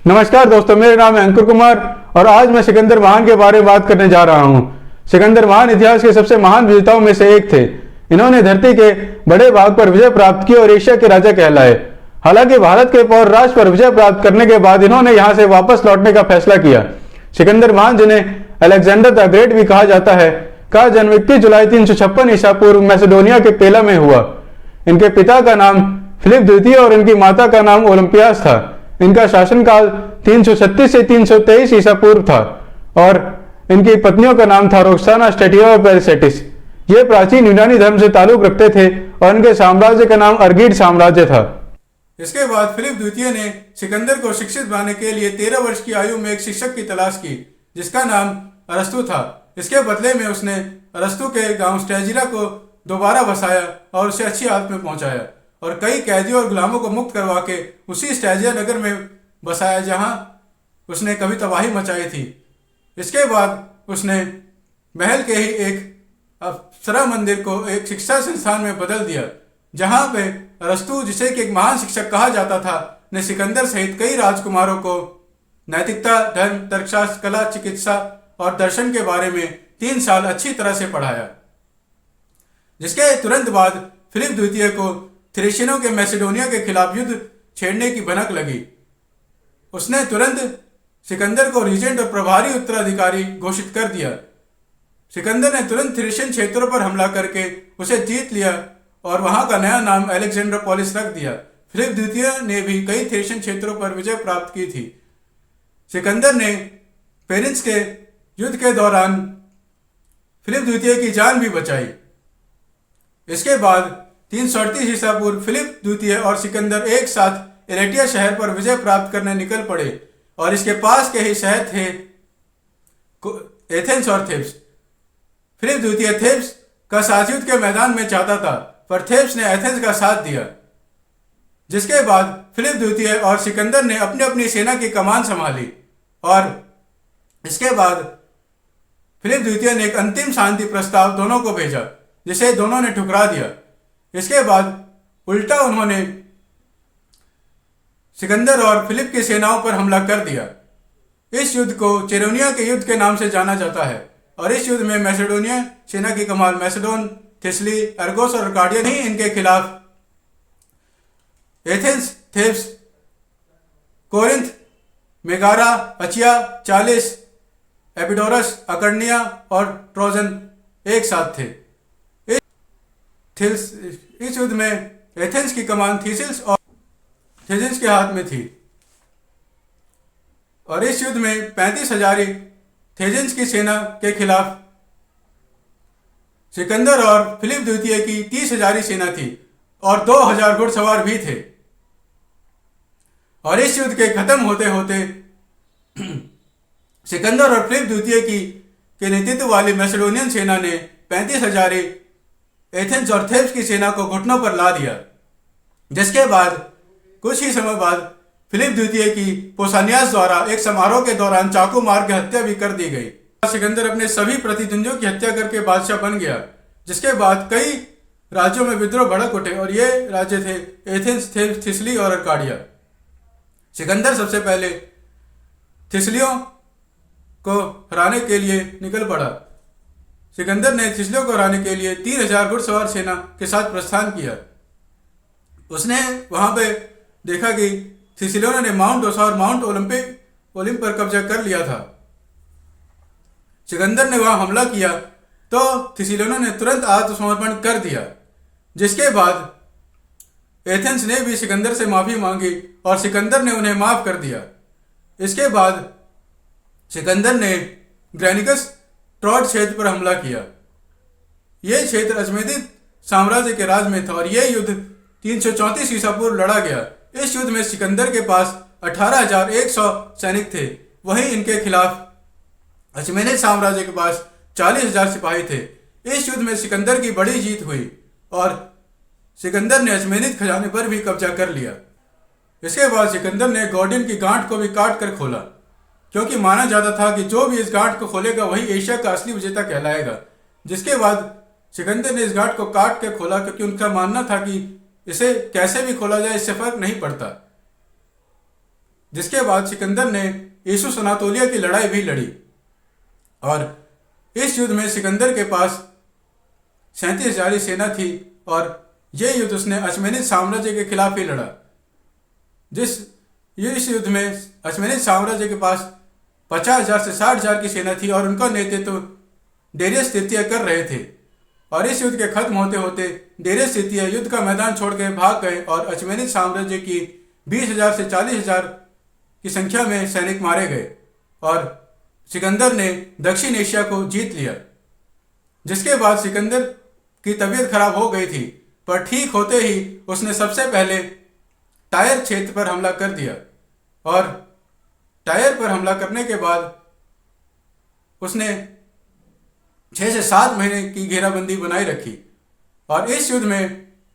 नमस्कार दोस्तों, मेरा नाम है अंकुर कुमार और आज मैं सिकंदर महान के बारे में बात करने जा रहा हूं। सिकंदर महान इतिहास के सबसे महान विजेताओं में से एक थे। इन्होंने धरती के बड़े भाग पर विजय प्राप्त की और एशिया के राजा कहलाए। हालांकि भारत के पौर राष्ट्र पर विजय प्राप्त करने के बाद इन्होंने यहां से वापस लौटने का फैसला किया। सिकंदर महान, जिन्हें अलेक्जेंडर द ग्रेट भी कहा जाता है, का जन्म 21 जुलाई 356 ईसा पूर्व मैसेडोनिया के पेला में हुआ। इनके पिता का नाम फिलिप द्वितीय और इनकी माता का नाम ओलंपियास था। इनका शासनकाल 336 से 323 ईसा पूर्व था और इनकी पत्नियों का नाम था रोक्साना, स्टेटिया और पेरिसेटिस। ये प्राचीन यूनानी धर्म से ताल्लुक रखते थे और इनके साम्राज्य का नाम अर्गीड साम्राज्य था। इसके बाद फिलिप द्वितीय ने सिकंदर को शिक्षित बनाने के लिए 13 वर्ष की आयु में एक शिक्षक की तलाश की जिसका नाम अरस्तु था। इसके बदले में उसने अरस्तु के गांव स्ट्रेजिरा को दोबारा बसाया और उसे अच्छी हालत में पहुंचाया और कई कैदियों और गुलामों को मुक्त करवा के उसी स्ट्रेजिया नगर में बसाया जहां उसने कभी तबाही मचाई थी। इसके बाद उसने महल के ही एक अप्सरा मंदिर को एक शिक्षा संस्थान में बदल दिया जहां पे अरस्तु, जिसे कि एक महान शिक्षक कहा जाता था, ने सिकंदर सहित कई राजकुमारों को नैतिकता, धर्म, तर्कशास्त्र, कला, चिकित्सा और दर्शन के बारे में 3 साल अच्छी तरह से पढ़ाया। जिसके तुरंत बाद फिलिप द्वितीय को थ्रेशियनों के मैसेडोनिया के खिलाफ युद्ध छेड़ने की भनक लगी। उसने तुरंत सिकंदर को रीजेंट और प्रभारी उत्तराधिकारी घोषित कर दिया। सिकंदर ने तुरंत थ्रेशियन क्षेत्रों पर हमला करके उसे जीत लिया और वहां का नया नाम अलेक्जेंड्रोपोलिस रख दिया। फिलिप द्वितीय ने भी कई थ्रेशियन क्षेत्रों पर विजय प्राप्त की थी। सिकंदर ने पेरिस के युद्ध के दौरान फिलिप द्वितीय की जान भी बचाई। इसके बाद 338 ईसा पूर्व फिलिप द्वितीय और सिकंदर एक साथ एलेटिया शहर पर विजय प्राप्त करने निकल पड़े और इसके पास के ही शहर थे एथेंस और थेब्स। फिलिप द्वितीय थेब्स का साथ युद्ध के मैदान में चाहता था पर थेब्स ने एथेंस का साथ दिया। जिसके बाद फिलिप द्वितीय और सिकंदर ने अपनी अपनी सेना की कमान संभाली और इसके बाद फिलिप द्वितीय ने एक अंतिम शांति प्रस्ताव दोनों को भेजा जिसे दोनों ने ठुकरा दिया। इसके बाद उल्टा उन्होंने सिकंदर और फिलिप की सेनाओं पर हमला कर दिया। इस युद्ध को चेरोनिया के युद्ध के नाम से जाना जाता है और इस युद्ध में मैसेडोनिया सेना की कमान मैसेडोन, थिस्ली, अर्गोस और अर्काडिया नहीं, इनके खिलाफ एथेंस, थेब्स, कोरिंथ, मेगारा, अचिया, चालिस, एपिडोरस, अकर्निया और ट्रोजन एक साथ थे। इस युद्ध में एथेंस की कमान थीसिस और थेजेंस के हाथ में थी और इस युद्ध में 35,000 थेजेंस की सेना के खिलाफ सिकंदर और फिलिप द्वितीय की 30,000 सेना थी और 2,000 घुड़सवार भी थे। और इस युद्ध के खत्म होते होते सिकंदर और फिलिप द्वितीय के नेतृत्व वाली मैसेडोनियन सेना ने 35,000 एथेंस और थेब्स की सेना को घुटनों पर ला दिया। जिसके बाद कुछ ही समय बाद फिलिप द्वितीय की पोसानियास द्वारा एक समारोह के दौरान चाकू मार के हत्या भी कर दी गई। सिकंदर अपने सभी प्रतिद्वंदियों की हत्या करके बादशाह बन गया। जिसके बाद कई राज्यों में विद्रोह भड़क उठे और ये राज्य थे एथेंस, थेब्स, थिस्ली और अर्काडिया। सिकंदर सबसे पहले थिस्लियों को हराने के लिए निकल पड़ा। सिकंदर ने थिस्लियों को हराने के लिए 3,000 घुड़सवार सेना के साथ प्रस्थान किया। उसने वहां पे देखा कि थिस्लियों ने माउंट ओसा और माउंट ओलिम्प पर कब्जा कर लिया था। सिकंदर ने वहां हमला किया तो थिस्लियों ने तुरंत आत्मसमर्पण कर दिया। जिसके बाद एथेंस ने भी सिकंदर से माफी मांगी और सिकंदर ने उन्हें माफ कर दिया। इसके बाद सिकंदर ने ग्रैनिकस ट्रॉड क्षेत्र पर हमला किया। यह क्षेत्र अजमेदित साम्राज्य के राज में था और यह युद्ध 334 ईसा पूर्व लड़ा गया। इस युद्ध में सिकंदर के पास 18,100 सैनिक थे, वहीं इनके खिलाफ अचमेनिद साम्राज्य के पास 40,000 सिपाही थे। इस युद्ध में सिकंदर की बड़ी जीत हुई और सिकंदर ने अचमेनिद खजाने पर भी कब्जा कर लिया। इसके बाद सिकंदर ने गॉर्डियन की गांठ को भी काट कर खोला क्योंकि माना जाता था कि जो भी इस गांठ को खोलेगा वही एशिया का असली विजेता कहलाएगा। जिसके बाद सिकंदर ने इस गांठ को काट के खोला क्योंकि उनका मानना था कि इसे कैसे भी खोला जाए, इससे फर्क नहीं पड़ता। जिसके बाद सिकंदर ने ईसुस अनातोलिया की लड़ाई भी लड़ी और इस युद्ध में सिकंदर के पास 37,000 सेना थी और यह युद्ध उसने अचमेनिद साम्राज्य के खिलाफ ही लड़ा। इस युद्ध में अचमेनिद साम्राज्य के पास 50,000 से 60,000 की सेना थी और उनका नेतृत्व डेरियस तृतीय कर रहे थे। और इस युद्ध के खत्म होते होते डेरियस तृतीय युद्ध का मैदान छोड़ के भाग गए और अचमेनिद साम्राज्य की 20,000 से 40,000 की संख्या में सैनिक मारे गए और सिकंदर ने दक्षिण एशिया को जीत लिया। जिसके बाद सिकंदर की तबीयत खराब हो गई थी, पर ठीक होते ही उसने सबसे पहले टायर क्षेत्र पर हमला कर दिया और टायर पर हमला करने के बाद उसने 6 से 7 महीने की घेराबंदी बनाई रखी और इस युद्ध में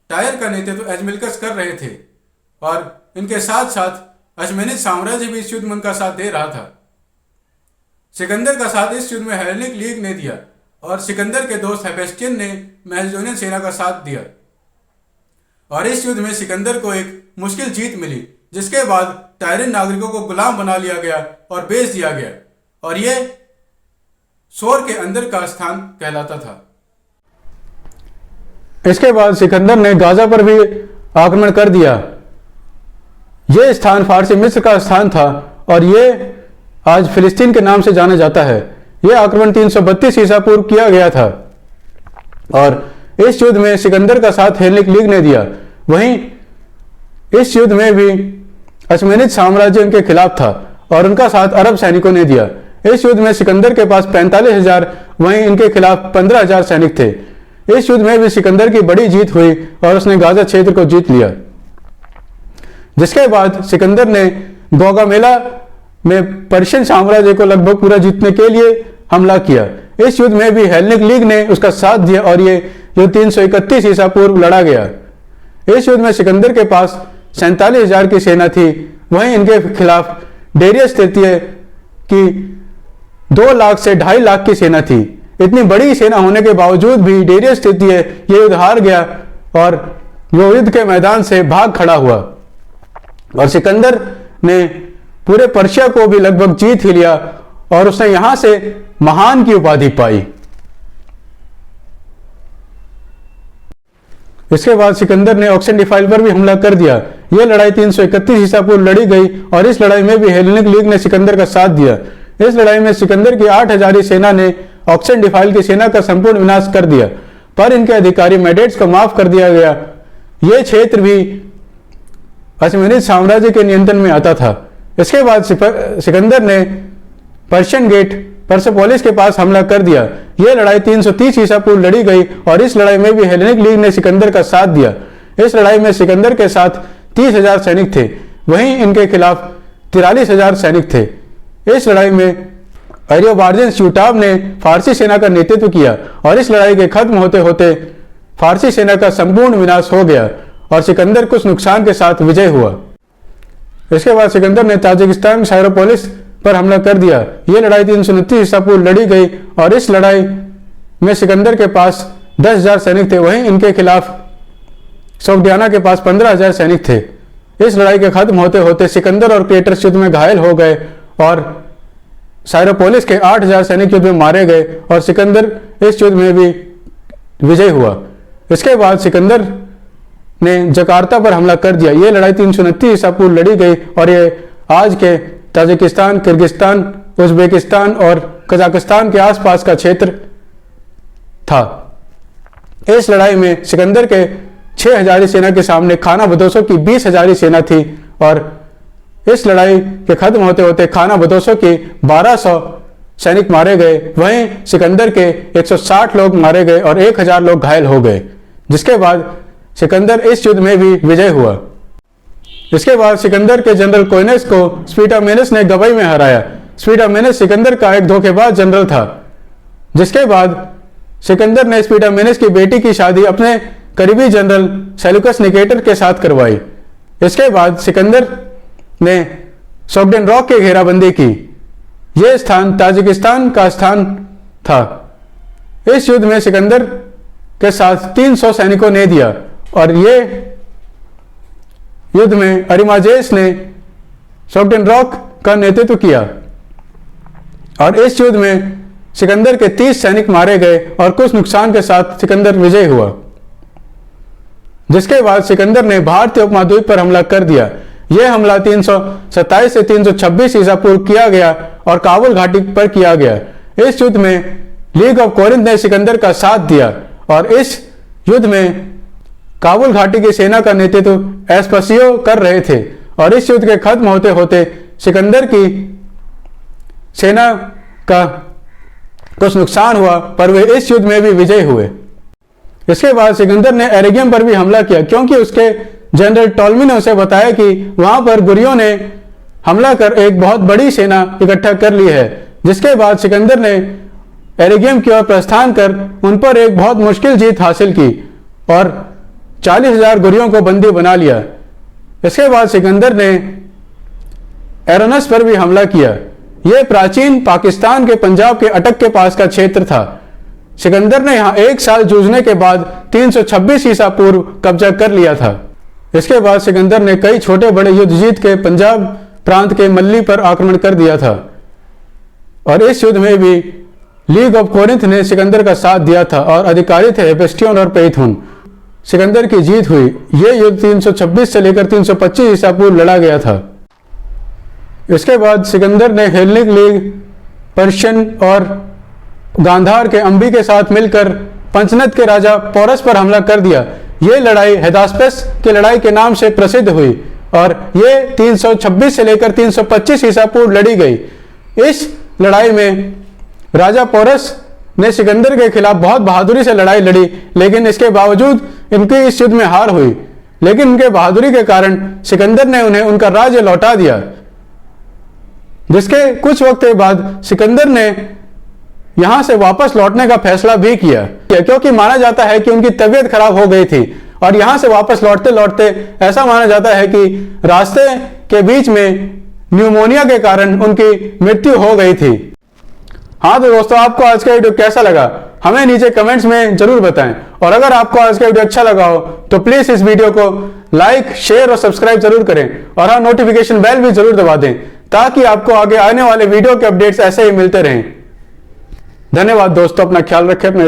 टायर का नेतृत्व अजमिलकस कर रहे थे और इनके साथ साथ अचमेनिद साम्राज्य भी इस युद्ध में उनका साथ दे रहा था। सिकंदर का साथ इस युद्ध में हेलेनिक लीग ने दिया और सिकंदर के दोस्त हेफेस्टियन ने मैसेडोनियन सेना का साथ दिया और इस युद्ध में सिकंदर को एक मुश्किल जीत मिली, जिसके बाद टायरन नागरिकों को गुलाम बना लिया गया और बेच दिया गया और यह सोर के अंदर का स्थान कहलाता था। इसके बाद सिकंदर ने गाजा पर भी आक्रमण कर दिया। यह स्थान फारसी मिस्र का स्थान था और यह आज फिलिस्तीन के नाम से जाना जाता है। यह आक्रमण 332 ईसा पूर्व किया गया था और इस युद्ध में सिकंदर का साथ हेलेनिक लीग ने दिया। वहीं इस युद्ध में भी अचमेनिद साम्राज्य उनके खिलाफ था और उनका साथ अरब सैनिकों ने दिया। इस युद्ध में सिकंदर के पास 45,000, वहीं इनके खिलाफ 15,000 सैनिक थे। इस युद्ध में भी सिकंदर की बड़ी जीत हुई और उसने गाजा क्षेत्र को जीत लिया। जिसके बाद सिकंदर ने गौगामेला में पर्शियन साम्राज्य को लगभग पूरा जीतने के लिए हमला किया। इस युद्ध में भी हेलेनिक लीग ने उसका साथ दिया और ये युद्ध 331 ईसा पूर्व लड़ा गया। इस युद्ध में सिकंदर के पास 47,000 की सेना थी, वहीं इनके खिलाफ डेरियस तृतीय की 2 लाख से 2.5 लाख की सेना थी। इतनी बड़ी सेना होने के बावजूद भी डेरियस तृतीय ये युद्ध हार गया और वो युद्ध के मैदान से भाग खड़ा हुआ और सिकंदर ने पूरे पर्शिया को भी लगभग जीत ही लिया और उसने यहां से महान की उपाधि पाई। इसके बाद सिकंदर ने ऑक्सन डिफाइल पर भी हमला कर दिया। यह लड़ाई 331 ईसा पूर्व लड़ी गई और इस लड़ाई में भी हेलेनिक लीग ने सिकंदर का साथ दिया। इस लड़ाई में सिकंदर की 8,000 सेना ने ऑक्सन डिफाइल की सेना का संपूर्ण विनाश कर दिया, पर इनके अधिकारी मेडेट्स को माफ कर दिया गया। यह क्षेत्र भी अचमेनिद साम्राज्य के नियंत्रण में आता था। इसके बाद सिकंदर ने पर्शियन गेट परसेपोलिस के पास हमला कर दिया। यह लड़ाई 330 ईसा पूर्व लड़ी गई और इस लड़ाई में भी हेलेनिक लीग ने सिकंदर का साथ दिया। इस लड़ाई में सिकंदर के साथ 30,000 सैनिक थे, वहीं इनके खिलाफ 43,000 सैनिक थे। इस लड़ाई में अरियोबार्जिन श्यूटाब ने फारसी सेना का नेतृत्व किया और इस लड़ाई के खत्म होते होते फारसी सेना का संपूर्ण विनाश हो गया और सिकंदर कुछ नुकसान के साथ विजय हुआ। इसके बाद सिकंदर ने ताजिकिस्तान सायरोपोलिस पर हमला कर दिया। यह लड़ाई 329 ईसा पूर्व लड़ी गई और इस लड़ाई में सिकंदर के पास 10,000 सैनिक थे, वहीं इनके खिलाफ सोग्डियाना के पास 15,000 सैनिक थे। इस लड़ाई के खत्म होते होते सिकंदर और क्रेटस युद्ध में घायल हो गए और सायरोपोलिस के 8,000 सैनिक युद्ध में मारे गए और सिकंदर इस युद्ध में भी विजय हुआ। इसके बाद सिकंदर ने जकार्ता पर हमला कर दिया। यह लड़ाई 329 ईसा पूर्व लड़ी गई और ये आज के ताजिकिस्तान, किर्गिस्तान, उज्बेकिस्तान और कजाकिस्तान के आसपास का क्षेत्र था। इस लड़ाई में सिकंदर के 6,000 सेना के सामने खाना बदोसों की 20,000 सेना थी और इस लड़ाई के खत्म होते होते खाना बदोसों के 1,200 सैनिक मारे गए, वहीं सिकंदर के 160 लोग मारे गए और 1,000 लोग घायल हो गए। जिसके बाद सिकंदर इस युद्ध में भी विजय हुआ। इसके बाद सिकंदर के जनरल कोइनेस को स्पीटामेनस ने गबई में हराया। स्पीटामेनस सिकंदर का एक धोखेबाज जनरल था। जिसके बाद सिकंदर ने स्पीटामेनस की बेटी की शादी अपने करीबी जनरल सेल्यूकस निकेटर के साथ करवाई। इसके बाद सिकंदर ने सोग्डियन रॉक की घेराबंदी की। यह स्थान ताजिकिस्तान का स्थान था। इस युद्ध में सिकंदर के साथ 300 सैनिकों ने दिया और ये युद्ध में अरिमाजेस ने शोगटेनरॉक का नेतृत्व किया और इस युद्ध में सिकंदर के 30 सैनिक मारे गए और कुछ नुकसान के साथ सिकंदर विजयी हुआ। जिसके बाद सिकंदर ने भारतीय उपमहाद्वीप पर हमला कर दिया। यह हमला 327 से 326 ईसा पूर्व किया गया और काबुल घाटी पर किया गया। इस युद्ध में लीग ऑफ कोरिंथ ने सिकंदर का साथ दिया और इस युद्ध में काबुल घाटी की सेना का नेतृत्व एस्पासियो कर रहे थे और इस युद्ध के खत्म होते होते सिकंदर की सेना का कुछ नुकसान हुआ, पर वे इस युद्ध में भी विजयी हुए। इसके बाद सिकंदर ने एरेगियम पर भी हमला किया, क्योंकि उसके जनरल टॉलमी ने उसे बताया कि वहां पर गुरियों ने हमला कर एक बहुत बड़ी सेना इकट्ठा कर ली है। जिसके बाद सिकंदर ने एरेगियम की ओर प्रस्थान कर उन पर एक बहुत मुश्किल जीत हासिल की और 40,000 गुरियों को बंदी बना लिया। इसके बाद सिकंदर ने एरोनस पर भी हमला किया। यह प्राचीन पाकिस्तान के पंजाब के अटक के पास का क्षेत्र था। सिकंदर ने यहां 1 साल जूझने के बाद 326 ईसा पूर्व कब्जा कर लिया था। इसके बाद सिकंदर ने कई छोटे बड़े युद्ध जीत के पंजाब प्रांत के मल्ली पर आक्रमण कर दिया था और इस युद्ध में भी लीग ऑफ कोरिंथ ने सिकंदर का साथ दिया था और अधिकारी थे हेफेस्टियन और पेइथुन। सिकंदर की जीत हुई। यह युद्ध 326 से लेकर 325 ईसा पूर्व लड़ा गया था। इसके बाद सिकंदर ने हेलेनिक लीग, पर्शियन और गांधार के अंबी के साथ मिलकर पंचनद के राजा पोरस पर हमला कर दिया। यह लड़ाई हेदास्पेस की लड़ाई के नाम से प्रसिद्ध हुई और यह 326 से लेकर 325 ईसा पूर्व लड़ी गई। इस लड़ाई में राजा पोरस ने सिकंदर के खिलाफ बहुत बहादुरी से लड़ाई लड़ी, लेकिन इसके बावजूद इनकी इस युद्ध में हार हुई। लेकिन उनके बहादुरी के कारण सिकंदर ने उन्हें उनका राज्य लौटा दिया। जिसके कुछ वक्त के बाद सिकंदर ने यहां से वापस लौटने का फैसला भी किया, क्योंकि माना जाता है कि उनकी तबीयत खराब हो गई थी और यहां से वापस लौटते लौटते ऐसा माना जाता है कि रास्ते के बीच में न्यूमोनिया के कारण उनकी मृत्यु हो गई थी। हाँ तो दोस्तों, आपको आज का वीडियो कैसा लगा हमें नीचे कमेंट्स में जरूर बताएं और अगर आपको आज का वीडियो अच्छा लगा हो तो प्लीज इस वीडियो को लाइक, शेयर और सब्सक्राइब जरूर करें और हाँ, नोटिफिकेशन बेल भी जरूर दबा दें ताकि आपको आगे आने वाले वीडियो के अपडेट्स ऐसे ही मिलते रहें। धन्यवाद दोस्तों, अपना ख्याल रखें। अपने